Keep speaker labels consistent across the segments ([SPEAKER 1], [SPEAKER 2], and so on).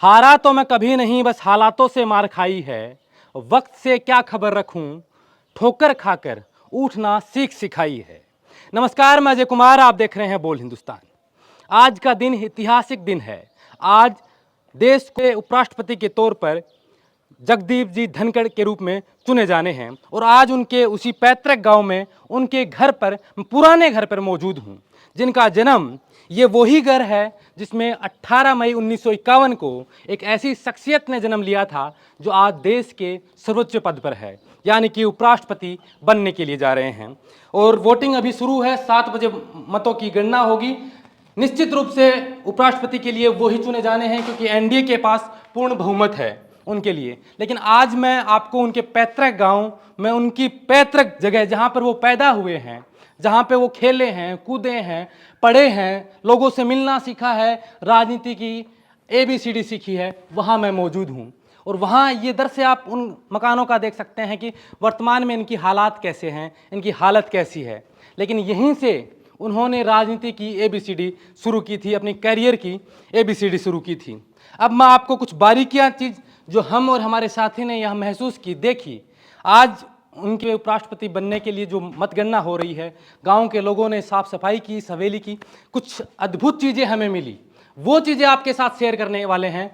[SPEAKER 1] हारा तो मैं कभी नहीं, बस हालातों से मार खाई है। वक्त से क्या खबर रखूं, ठोकर खाकर उठना सीख सिखाई है। नमस्कार, मैं अजय कुमार, आप देख रहे हैं बोल हिंदुस्तान। आज का दिन ऐतिहासिक दिन है। आज देश के उपराष्ट्रपति के तौर पर जगदीप जी धनखड़ के रूप में चुने जाने हैं और आज उनके उसी पैतृक गांव में उनके घर पर, पुराने घर पर मौजूद हूं, जिनका जन्म, ये वही घर है जिसमें 18 मई 1951 को एक ऐसी शख्सियत ने जन्म लिया था जो आज देश के सर्वोच्च पद पर है, यानी कि उपराष्ट्रपति बनने के लिए जा रहे हैं। और वोटिंग अभी शुरू है, 7 बजे मतों की गणना होगी। निश्चित रूप से उपराष्ट्रपति के लिए वही चुने जाने हैं क्योंकि एनडीए के पास पूर्ण बहुमत है उनके लिए। लेकिन आज मैं आपको उनके पैतृक गांव में, उनकी पैतृक जगह जहां पर वो पैदा हुए हैं, जहां पे वो खेले हैं, कूदे हैं, पढ़े हैं, लोगों से मिलना सीखा है, राजनीति की ABCD सीखी है, वहां मैं मौजूद हूं। और वहाँ ये दर से आप उन मकानों का देख सकते हैं कि वर्तमान में इनकी हालात कैसे हैं, इनकी हालत कैसी है। लेकिन यहीं से उन्होंने राजनीति की ABCD शुरू की थी, अपनी करियर की ABCD शुरू की थी। अब मैं आपको कुछ बारीकियां चीज़ जो हम और हमारे साथी ने यह महसूस की, देखी। आज उनके उपराष्ट्रपति बनने के लिए जो मतगणना हो रही है, गांव के लोगों ने साफ सफाई की, इस हवेली की, कुछ अद्भुत चीज़ें हमें मिली। वो चीज़ें आपके साथ शेयर करने वाले हैं।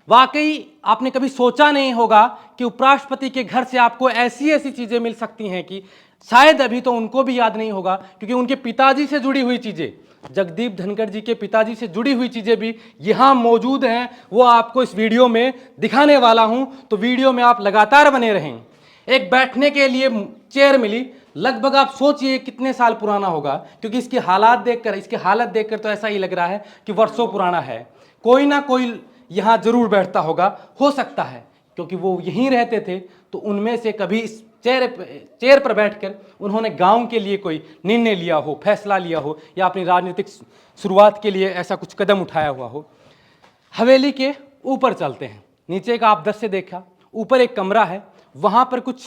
[SPEAKER 1] वाकई आपने कभी सोचा नहीं होगा कि उपराष्ट्रपति के घर से आपको ऐसी ऐसी चीज़ें मिल सकती हैं कि शायद अभी तो उनको भी याद नहीं होगा, क्योंकि उनके पिताजी से जुड़ी हुई चीज़ें, जगदीप धनखड़ जी के पिताजी से जुड़ी हुई चीज़ें भी यहाँ मौजूद हैं। वो आपको इस वीडियो में दिखाने वाला हूँ, तो वीडियो में आप लगातार बने रहें। एक बैठने के लिए चेयर मिली, लगभग आप सोचिए कितने साल पुराना होगा, क्योंकि इसकी हालात देखकर, इसकी हालत देखकर तो ऐसा ही लग रहा है कि वर्षों पुराना है। कोई ना कोई यहाँ जरूर बैठता होगा, हो सकता है क्योंकि वो यहीं रहते थे, तो उनमें से कभी इस चेयर पर बैठकर उन्होंने गांव के लिए कोई निर्णय लिया हो, फैसला लिया हो, या अपनी राजनीतिक शुरुआत के लिए ऐसा कुछ कदम उठाया हुआ हो। हवेली के ऊपर चलते हैं। नीचे का आप दृश्य देखा, ऊपर एक कमरा है, वहाँ पर कुछ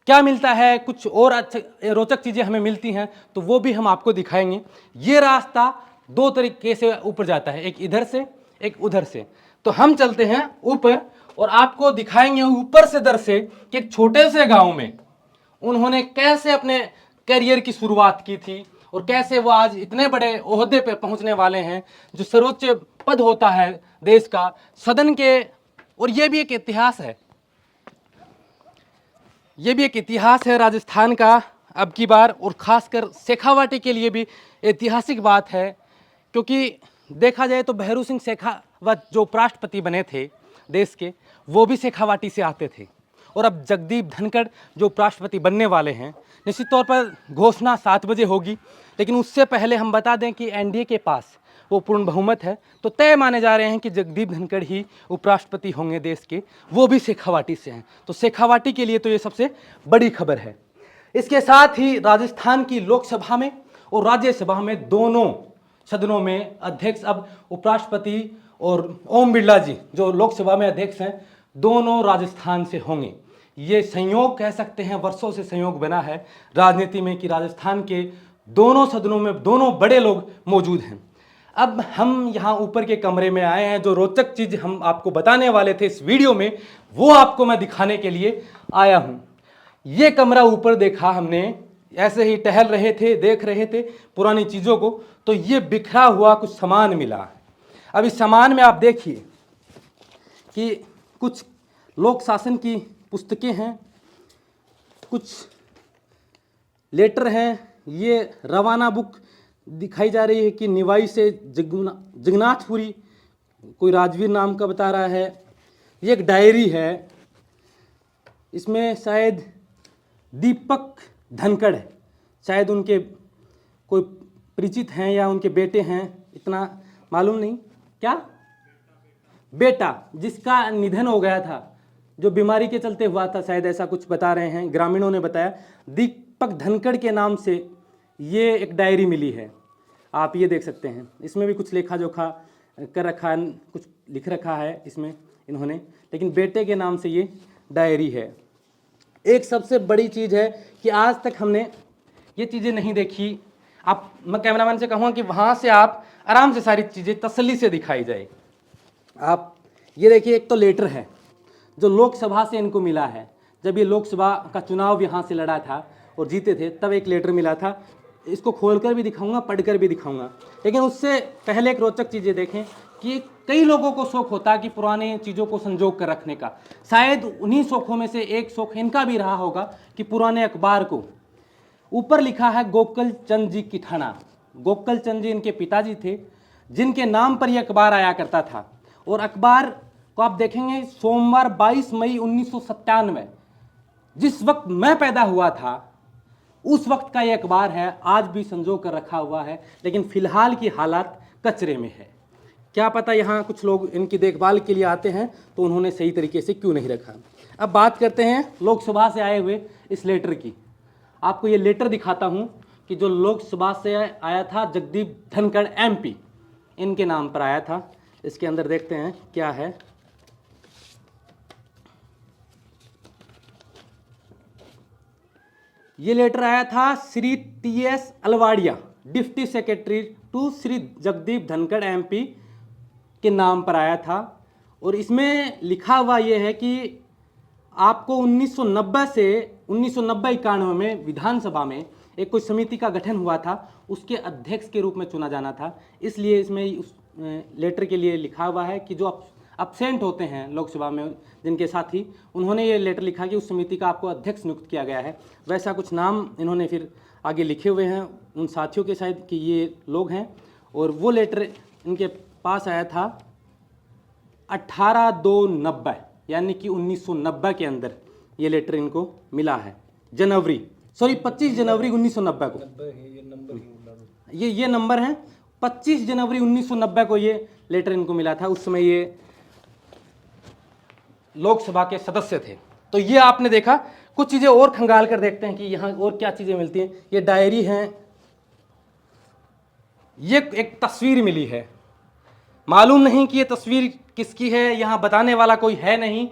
[SPEAKER 1] क्या मिलता है, कुछ और अच्छे रोचक चीज़ें हमें मिलती हैं, तो वो भी हम आपको दिखाएंगे। ये रास्ता 2 तरीके से ऊपर जाता है, एक इधर से, एक उधर से। तो हम चलते हैं ऊपर और आपको दिखाएंगे ऊपर से दर से कि एक छोटे से गांव में उन्होंने कैसे अपने करियर की शुरुआत की थी और कैसे वो आज इतने बड़े ओहदे पे पहुंचने वाले हैं, जो सर्वोच्च पद होता है देश का, सदन के। और ये भी एक इतिहास है, ये भी एक इतिहास है राजस्थान का अब की बार, और खासकर शेखावाटी के लिए भी ऐतिहासिक बात है, क्योंकि देखा जाए तो भैरू सिंह शेखावत जो उपराष्ट्रपति बने थे देश के, वो भी शेखावाटी से आते थे। और अब जगदीप धनखड़ जो उपराष्ट्रपति बनने वाले हैं, निश्चित तौर पर घोषणा 7 बजे होगी, लेकिन उससे पहले हम बता दें कि एनडीए के पास वो पूर्ण बहुमत है, तो तय माने जा रहे हैं कि जगदीप धनखड़ ही उपराष्ट्रपति होंगे देश के, वो भी शेखावाटी से हैं। तो शेखावाटी के लिए तो ये सबसे बड़ी खबर है। इसके साथ ही राजस्थान की लोकसभा में और राज्यसभा में, दोनों सदनों में अध्यक्ष अब उपराष्ट्रपति और ओम बिरला जी जो लोकसभा में अध्यक्ष हैं, दोनों राजस्थान से होंगे। ये संयोग कह सकते हैं, वर्षों से संयोग बना है राजनीति में कि राजस्थान के दोनों सदनों में दोनों बड़े लोग मौजूद हैं। अब हम यहाँ ऊपर के कमरे में आए हैं। जो रोचक चीज़ हम आपको बताने वाले थे इस वीडियो में, वो आपको मैं दिखाने के लिए आया हूँ। ये कमरा ऊपर देखा हमने, ऐसे ही टहल रहे थे, देख रहे थे पुरानी चीज़ों को, तो ये बिखरा हुआ कुछ सामान मिला। अब इस सामान में आप देखिए कि कुछ लोक शासन की पुस्तकें हैं, कुछ लेटर हैं। ये रवाना बुक दिखाई जा रही है कि निवाई से जगन्नाथपुरी, कोई राजवीर नाम का बता रहा है। ये एक डायरी है, इसमें शायद दीपक धनखड़ है, शायद उनके कोई परिचित हैं या उनके बेटे हैं, इतना मालूम नहीं। क्या बेटा जिसका निधन हो गया था, जो बीमारी के चलते हुआ था, शायद ऐसा कुछ बता रहे हैं, ग्रामीणों ने बताया। दीपक धनखड़ के नाम से ये एक डायरी मिली है, आप ये देख सकते हैं। इसमें भी कुछ लेखा जोखा कर रखा है, कुछ लिख रखा है इसमें इन्होंने, लेकिन बेटे के नाम से ये डायरी है। एक सबसे बड़ी चीज़ है कि आज तक हमने ये चीज़ें नहीं देखी। मैं कैमरामैन से कहूँगा कि वहाँ से आप आराम से सारी चीज़ें तसल्ली से दिखाई जाए। आप ये देखिए, एक तो लेटर है जो लोकसभा से इनको मिला है। जब ये लोकसभा का चुनाव यहाँ से लड़ा था और जीते थे, तब एक लेटर मिला था। इसको खोलकर भी दिखाऊंगा, पढ़कर भी दिखाऊंगा, लेकिन उससे पहले एक रोचक चीज़ें देखें कि कई लोगों को शौक होता है कि पुराने चीज़ों को संजो कर रखने का। शायद उन्हीं शौकों में से एक शौक इनका भी रहा होगा कि पुराने अखबार को, ऊपर लिखा है गोकुल चंद जी किठाना। गोकुल चंद जी इनके पिताजी थे, जिनके नाम पर यह अखबार आया करता था। और अखबार को आप देखेंगे, सोमवार 22 मई 1997, जिस वक्त मैं पैदा हुआ था उस वक्त का यह अखबार है। आज भी संजो कर रखा हुआ है, लेकिन फिलहाल की हालत कचरे में है। क्या पता यहाँ कुछ लोग इनकी देखभाल के लिए आते हैं तो उन्होंने सही तरीके से क्यों नहीं रखा। अब बात करते हैं लोकसभा से आए हुए इस लेटर की। आपको ये लेटर दिखाता हूँ कि जो लोकसभा से आया था, जगदीप धनखड़ MP, इनके नाम पर आया था। इसके अंदर देखते हैं क्या है। ये लेटर आया था Shri TS Alwadia, deputy secretary to Shri Jagdeep Dhankhar MP के नाम पर आया था। और इसमें लिखा हुआ ये है कि आपको 1990 से 1990-91 में विधानसभा में एक कोई समिति का गठन हुआ था, उसके अध्यक्ष के रूप में चुना जाना था। इसलिए इसमें उस लेटर के लिए लिखा हुआ है कि जो अब्सेंट होते हैं लोकसभा में जिनके साथी, उन्होंने ये लेटर लिखा कि उस समिति का आपको अध्यक्ष नियुक्त किया गया है। वैसा कुछ नाम इन्होंने फिर आगे लिखे हुए हैं उन साथियों के शायद कि ये लोग हैं। और वो लेटर इनके पास आया था 18/2/90, यानी कि 1990 के अंदर ये लेटर इनको मिला है। 25 जनवरी 1990 को ये नंबर है। 25 जनवरी 1990 को ये लेटर इनको मिला था। उस समय ये लोकसभा के सदस्य थे। तो ये आपने देखा। कुछ चीज़ें और खंगाल कर देखते हैं कि यहाँ और क्या चीज़ें मिलती हैं। ये डायरी है, ये एक तस्वीर मिली है। मालूम नहीं कि ये तस्वीर किसकी है, यहाँ बताने वाला कोई है नहीं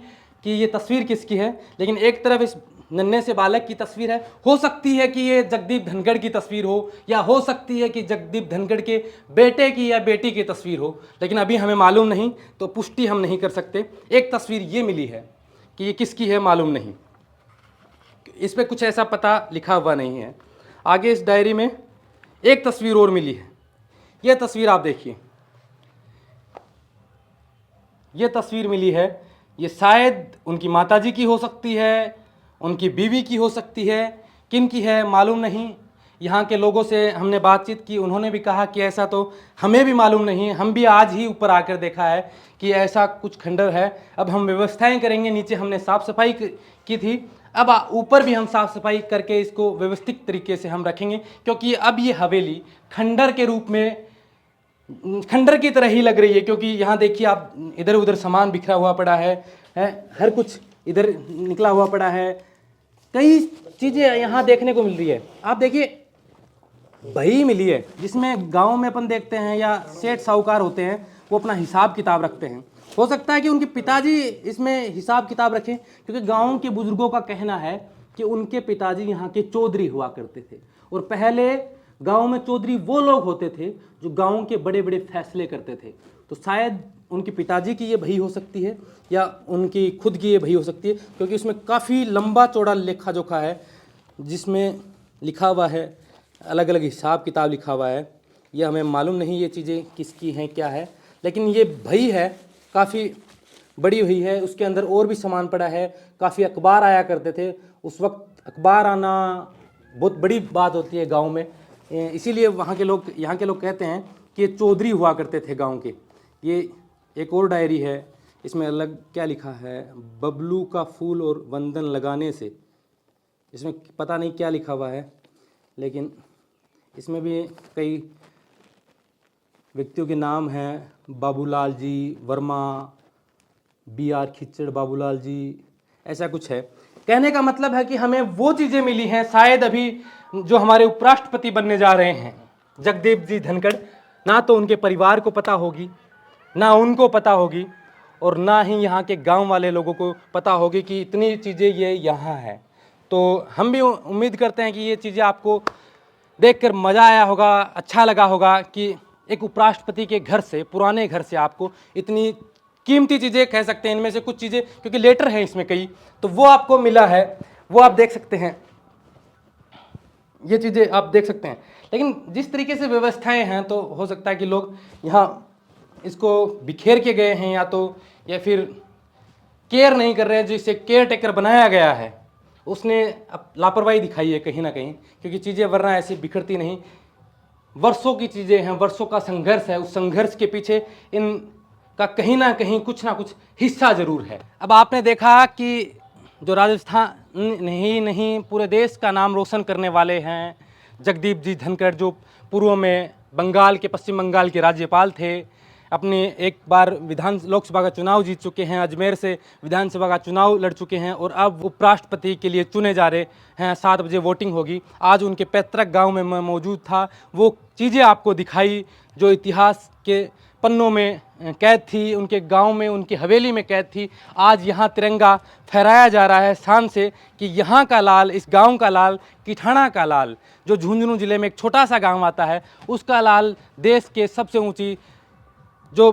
[SPEAKER 1] कि ये तस्वीर किसकी है, लेकिन एक तरफ इस नन्हे से बालक की तस्वीर है। हो सकती है कि ये जगदीप धनखड़ की तस्वीर हो, या हो सकती है कि जगदीप धनखड़ के बेटे की या बेटी की तस्वीर हो, लेकिन अभी हमें मालूम नहीं, तो पुष्टि हम नहीं कर सकते। एक तस्वीर ये मिली है कि ये किसकी है मालूम नहीं, इस पर कुछ ऐसा पता लिखा हुआ नहीं है। आगे इस डायरी में एक तस्वीर और मिली है। ये तस्वीर आप देखिए, ये तस्वीर मिली है। ये शायद उनकी माताजी की हो सकती है, उनकी बीवी की हो सकती है, किन की है मालूम नहीं। यहाँ के लोगों से हमने बातचीत की, उन्होंने भी कहा कि ऐसा तो हमें भी मालूम नहीं, हम भी आज ही ऊपर आकर देखा है कि ऐसा कुछ खंडर है। अब हम व्यवस्थाएं करेंगे। नीचे हमने साफ़ सफाई की थी, अब ऊपर भी हम साफ़ सफाई करके इसको व्यवस्थित तरीके से हम रखेंगे, क्योंकि अब ये हवेली खंडर के रूप में, खंडर की तरह ही लग रही है। क्योंकि यहाँ देखिए आप, इधर उधर सामान बिखरा हुआ पड़ा है, हर कुछ इधर निकला हुआ पड़ा है। कई चीज़ें यहाँ देखने को मिल रही है। आप देखिए, बही मिली है, जिसमें गांव में अपन देखते हैं या सेठ साहूकार होते हैं, वो अपना हिसाब किताब रखते हैं। हो सकता है कि उनके पिताजी इसमें हिसाब किताब रखें, क्योंकि गाँव के बुजुर्गों का कहना है कि उनके पिताजी यहाँ के चौधरी हुआ करते थे। और पहले गांव में चौधरी वो लोग होते थे जो गांव के बड़े बड़े फैसले करते थे। तो शायद उनके पिताजी की ये बही हो सकती है, या उनकी खुद की ये बही हो सकती है, क्योंकि उसमें काफ़ी लंबा चौड़ा लेखा जोखा है, जिसमें लिखा हुआ है, अलग अलग हिसाब किताब लिखा हुआ है। ये हमें मालूम नहीं ये चीज़ें किसकी हैं क्या है, लेकिन ये बही है, काफ़ी बड़ी हुई है। उसके अंदर और भी सामान पड़ा है। काफ़ी अखबार आया करते थे उस वक्त। अखबार आना बहुत बड़ी बात होती है गाँव में, इसीलिए यहाँ के लोग कहते हैं कि ये चौधरी हुआ करते थे गांव के। ये एक और डायरी है, इसमें अलग क्या लिखा है, बबलू का फूल और वंदन लगाने से। इसमें पता नहीं क्या लिखा हुआ है, लेकिन इसमें भी कई व्यक्तियों के नाम हैं। बाबूलाल जी वर्मा, BR खिच्चड़ बाबूलाल जी, ऐसा कुछ है। कहने का मतलब है कि हमें वो चीज़ें मिली हैं, शायद अभी जो हमारे उपराष्ट्रपति बनने जा रहे हैं जगदीप जी धनखड़, ना तो उनके परिवार को पता होगी, ना उनको पता होगी, और ना ही यहाँ के गांव वाले लोगों को पता होगी कि इतनी चीज़ें ये यहाँ है। तो हम भी उम्मीद करते हैं कि ये चीज़ें आपको देखकर मज़ा आया होगा, अच्छा लगा होगा कि एक उपराष्ट्रपति के घर से, पुराने घर से आपको इतनी कीमती चीज़ें कह सकते हैं, इनमें से कुछ चीज़ें, क्योंकि लेटर हैं इसमें कई, तो वो आपको मिला है, वो आप देख सकते हैं, ये चीज़ें आप देख सकते हैं। लेकिन जिस तरीके से व्यवस्थाएं हैं तो हो सकता है कि लोग यहाँ इसको बिखेर के गए हैं, या फिर केयर नहीं कर रहे हैं। जिसे केयर टेकर बनाया गया है उसने अब लापरवाही दिखाई है कहीं ना कहीं, क्योंकि चीज़ें वरना ऐसी बिखरती नहीं। वर्षों की चीज़ें हैं, वर्षों का संघर्ष है, उस संघर्ष के पीछे इनका कहीं ना कहीं कुछ ना कुछ हिस्सा जरूर है। अब आपने देखा कि जो राजस्थान नहीं पूरे देश का नाम रोशन करने वाले हैं जगदीप जी धनखड़, जो पूर्व में पश्चिम बंगाल के राज्यपाल थे, अपने एक बार लोकसभा का चुनाव जीत चुके हैं, अजमेर से विधानसभा का चुनाव लड़ चुके हैं और अब उपराष्ट्रपति के लिए चुने जा रहे हैं। 7 बजे वोटिंग होगी। आज उनके पैतृक गांव में मैं मौजूद था, वो चीज़ें आपको दिखाई जो इतिहास के पन्नों में कैद थी, उनके गांव में, उनकी हवेली में कैद थी। आज यहाँ तिरंगा फहराया जा रहा है शान से कि यहाँ का लाल, इस गांव का लाल, किठाणा का लाल, जो झुंझुनू जिले में एक छोटा सा गांव आता है, उसका लाल देश के सबसे ऊंची, जो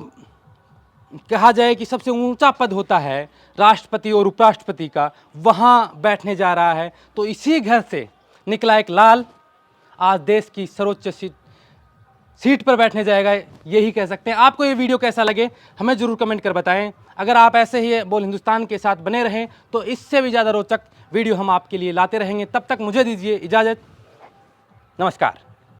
[SPEAKER 1] कहा जाए कि सबसे ऊंचा पद होता है राष्ट्रपति और उपराष्ट्रपति का, वहाँ बैठने जा रहा है। तो इसी घर से निकला एक लाल आज देश की सर्वोच्च सीट पर बैठने जाएगा, यही कह सकते हैं। आपको ये वीडियो कैसा लगे हमें ज़रूर कमेंट कर बताएं। अगर आप ऐसे ही बोल हिंदुस्तान के साथ बने रहें तो इससे भी ज़्यादा रोचक वीडियो हम आपके लिए लाते रहेंगे। तब तक मुझे दीजिए इजाज़त। नमस्कार।